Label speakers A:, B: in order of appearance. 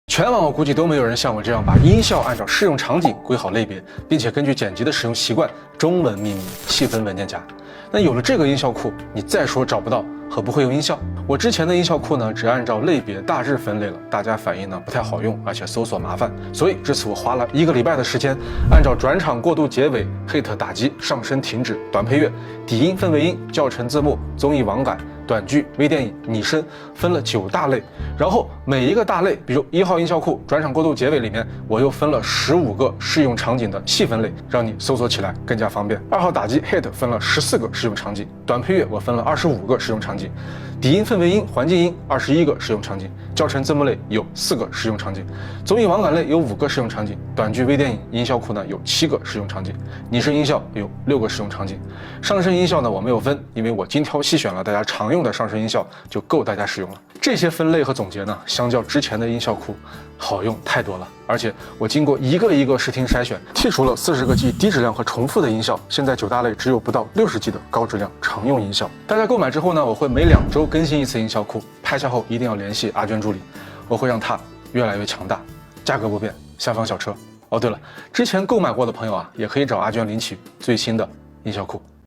A: 全网我估计都没有人像我这样把音效按照适用场景归好类别，并且根据剪辑的使用习惯中文命名，细分文件夹。那有了这个音效库，你再说找不到和不会用音效。我之前的音效库呢，只按照类别大致分类了，大家反映呢不太好用，而且搜索麻烦，所以这次我花了1个礼拜的时间，按照转场、过渡、结尾、hit 打击、上升、停止、短配乐、底音、氛围音、教程字幕、综艺网感、短剧、微电影、拟声，分了9大类。然后每一个大类，比如1号音效库转场、过渡、结尾里面，我又分了15个适用场景的细分类，让你搜索起来更加方便。2号打击 hit 分了14个适用场景，短配乐我分了25个适用场景，底音、氛围音、环境音21个适用场景，教程字幕类有4个适用场景，综艺网感类有5个适用场景，短剧、微电影音效库呢有7个适用场景，拟声音效有6个适用场景。上升音效呢我没有分，因为我精挑细选了大家常用的上升音效，就够大家使用了。这些分类和总结呢，相较之前的音效库好用太多了，而且我经过一个一个试听筛选，剔除了40个 G 低质量和重复的音效，现在9大类只有不到60 G 的高质量常用音效。大家购买之后呢，我会每2周更新一次音效库，拍下后一定要联系阿娟助理，我会让它越来越强大，价格不变，下方小车。哦，对了，之前购买过的朋友啊，也可以找阿娟领取最新的音效库。